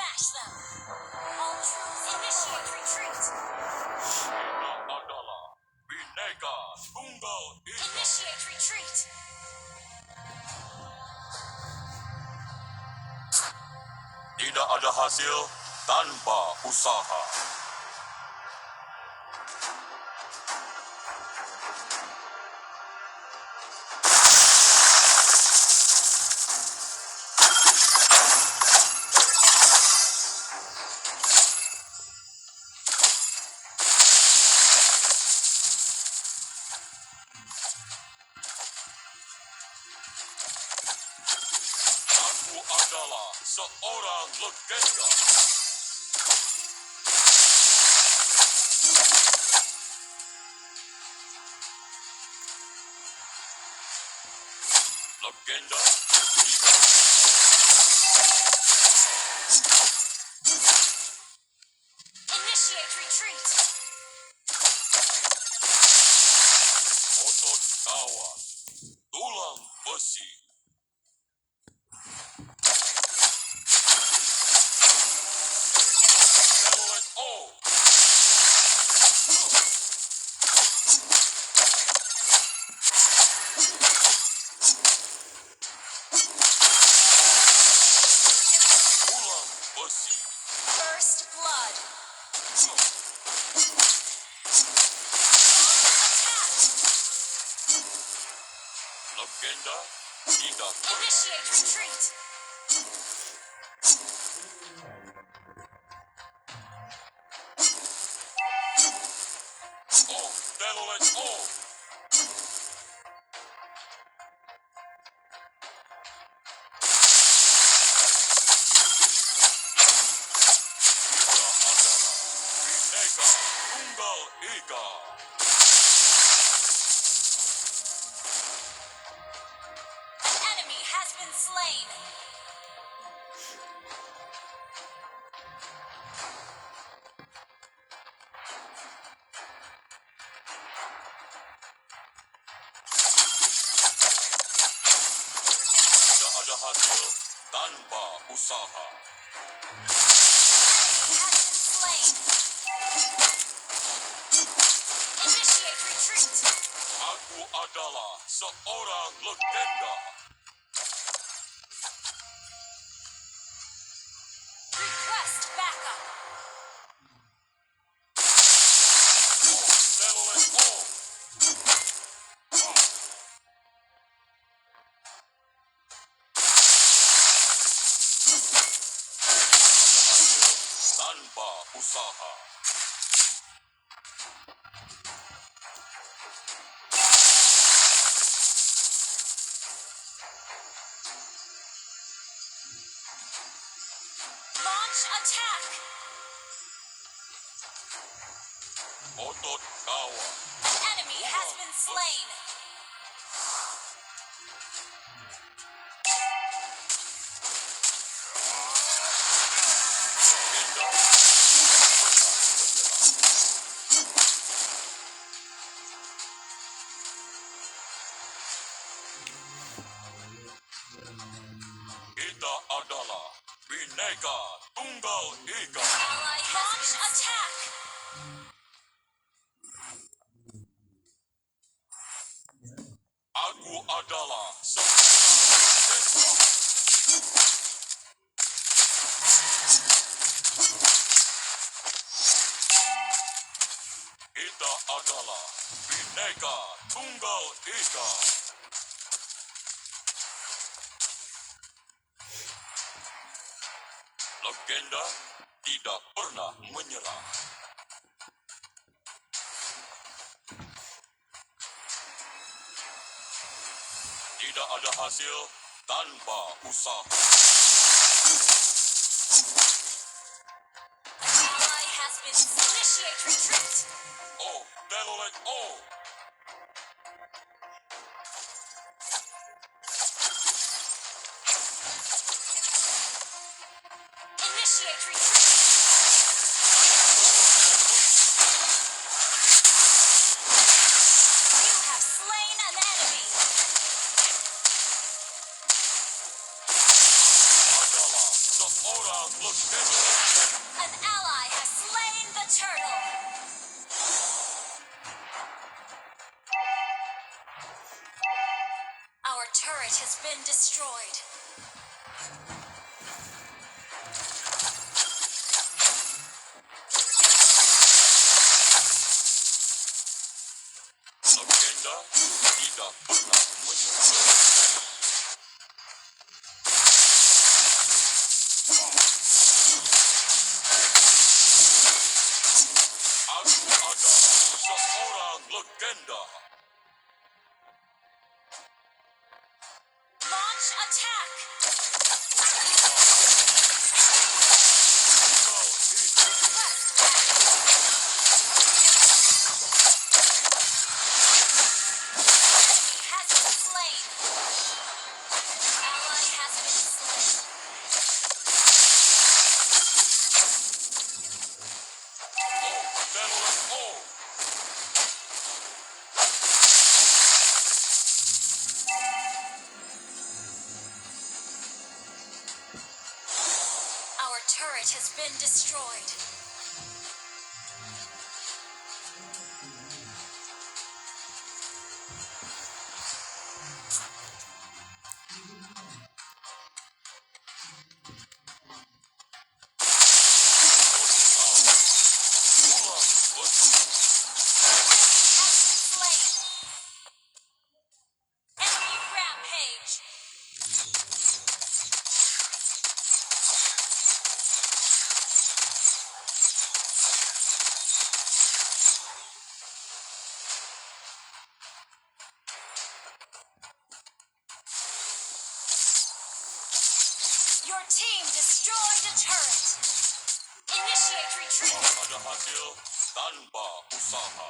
smash them. All troops initiate retreat. Kita adalah Bhinneka Tunggal Ika. Initiate retreat. Tidak ada hasil tanpa usaha. Aku adalah seorang legenda. Legenda tidak. Initiate retreat. Otot kawan, tulang besi. Select all. Tulang besi. First blood. Legenda tidak pernah. Initiate retreat. Oh, select all. Kita adalah Bhinneka Tunggal Ika. An enemy has been slain. Tidak ada hasil tanpa usaha. Has been slain. Initiate retreat. Aku adalah seorang legenda. Request backup. Select all. Tanpa usaha. Launch attack. Otot kawan. An enemy has been slain. Legenda kita adalah Bhinneka Tunggal Ika. Ally launch attack. Aku adalah seorang legenda. Kita adalah Bhinneka Tunggal Ika. Legenda tidak pernah menyerah. Tidak ada hasil tanpa usaha. An ally has been initiate retreat. Oh, select all. Initiate retreat. You have slain an enemy. Adalah seorang seorang legenda. An ally has slain the turtle. Our turret has been destroyed. Legenda tidak pernah menyerah. Aku adalah seorang legenda. Launch attack. Has been slain. Ally has been slain. Battle of all. Our turret has been destroyed. Slain. Enemy rampage. Your team destroyed a turret. Initiate retreat. Ada hasil tanpa usaha.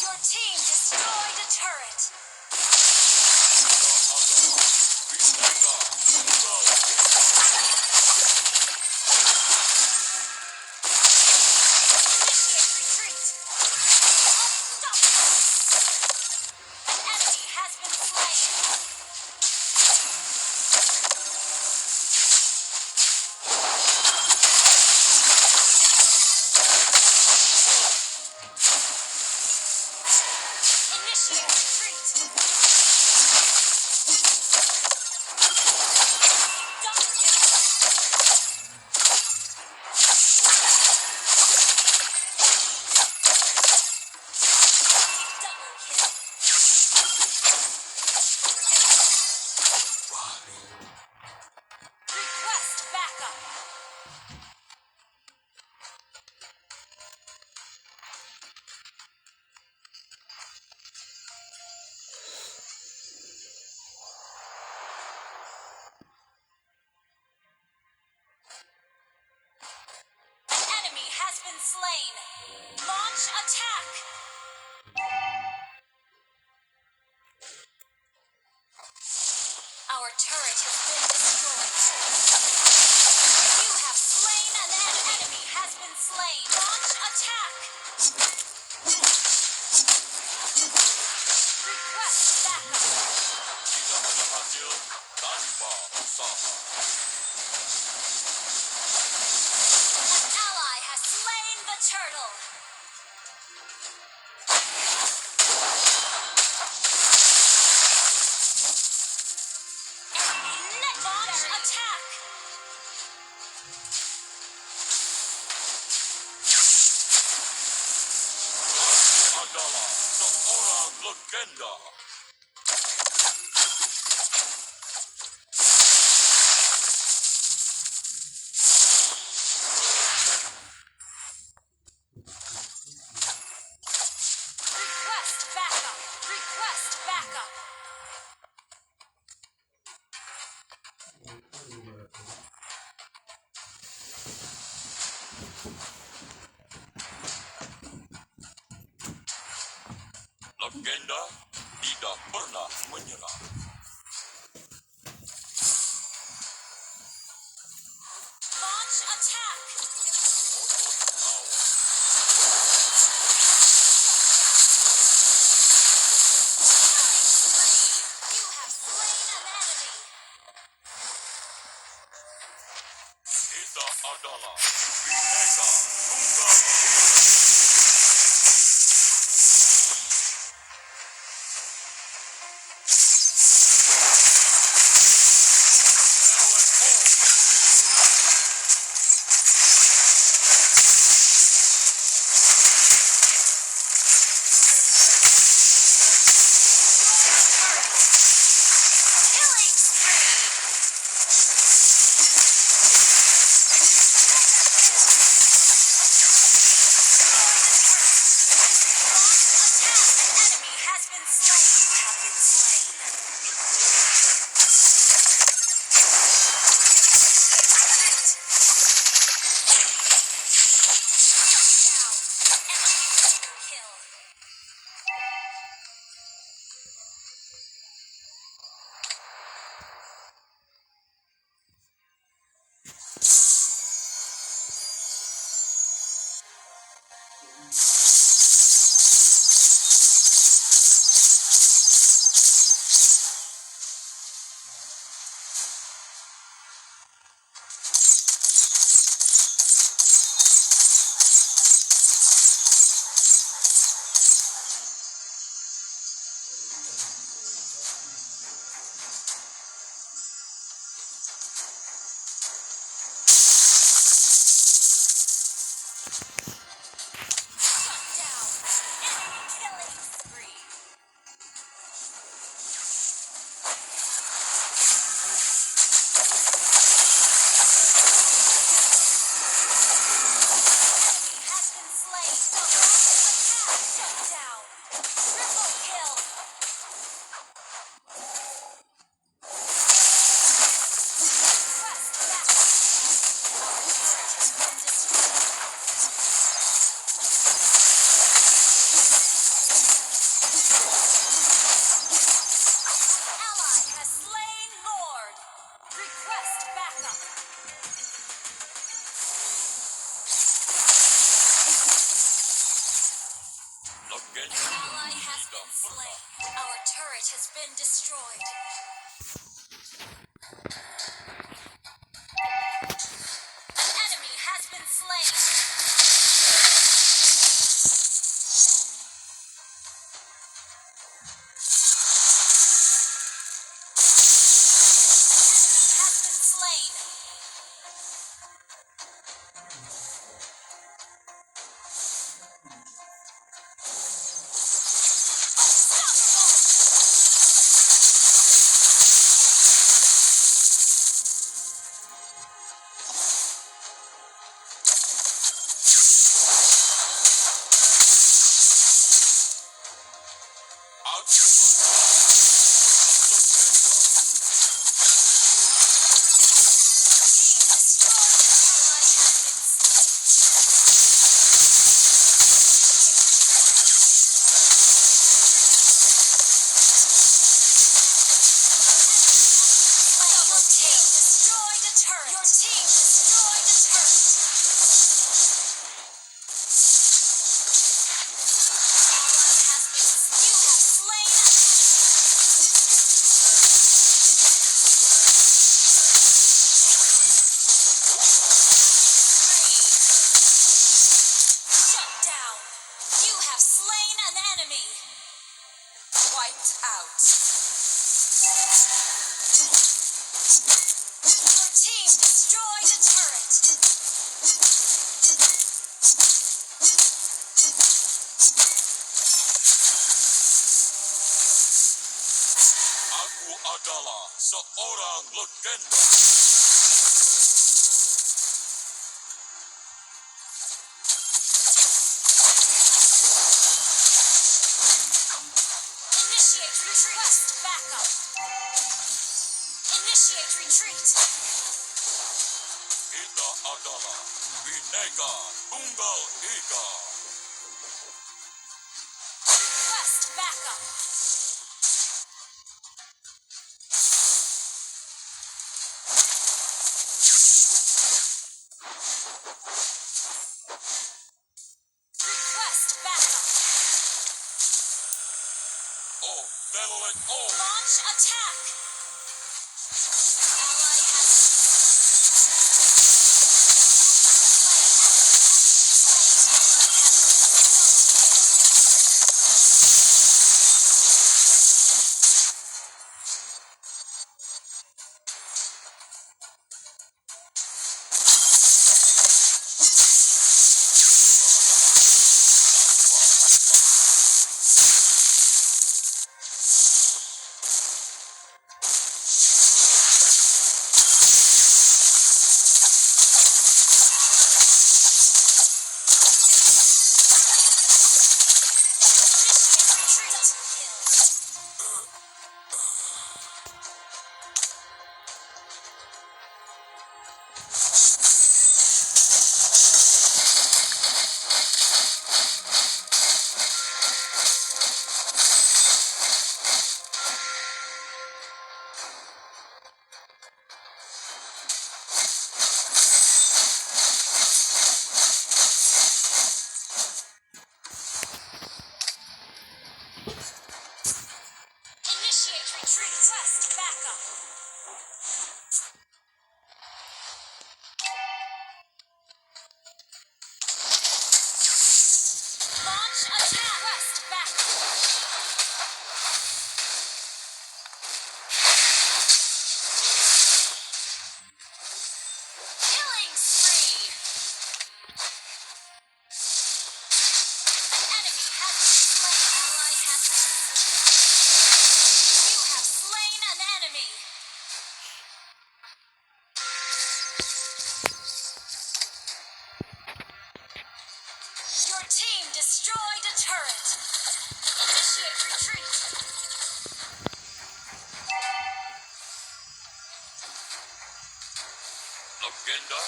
Your team destroyed a turret. Initiate retreat. Unstoppable. An enemy has been slain. Initiate retreat. Double kill. Double kill. Request backup. An enemy has been slain. Launch attack. Our turret has been destroyed. You have slain an enemy has been slain. Launch attack. Request backup. Tidak ada hasil tanpa usaha. An ally has slain the turtle. Enemy launch attack. Adalah seorang legenda. Request backup. Request backup. Legenda tidak pernah menyerah. Launch attack. Killing spree. You have Killing spree. Attack! An enemy has been slain. You have been slain. Down. Enemy kill. Shut down. Enemy killing spree. Enemy has been slain. Attack! Shut down. Triple kill. Quest back. Our turret has been destroyed. Ally has slain Lord. Request backup. Ally has been slain. Our turret has been destroyed. An enemy has been slain. Has been slain. Team destroyed. Ally has been slain. Your team destroyed a turret. Your team destroyed a turret. Ally has been slain. You have slain an enemy. Shut down. You have slain an enemy. Wiped out. Your team destroyed a turret. Aku adalah seorang legenda. Initiate retreat. Quest backup. Initiate retreat. Kita adalah Bhinneka Tunggal Ika. Request backup. Request backup. Oh, Velolet Oh! Launch attack. Ally has retreat. Request backup. Launch attack. Request backup. Killing spree. An enemy has been slain. Ally has been slain. You have slain an enemy. Your team destroyed a turret. Initiate retreat. Legenda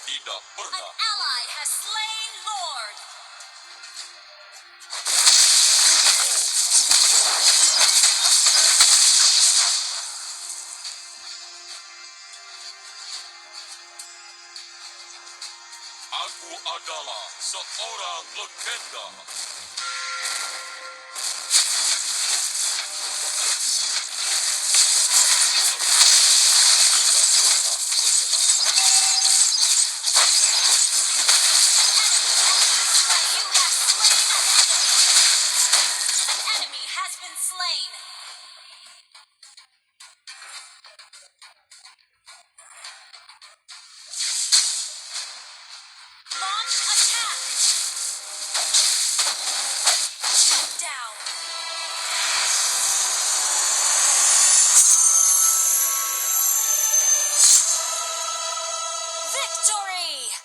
tidak An pernah ally has slain Lord. Aku adalah seorang legenda. You have slain an enemy. An enemy has been slain. Launch attack. Down. Victory!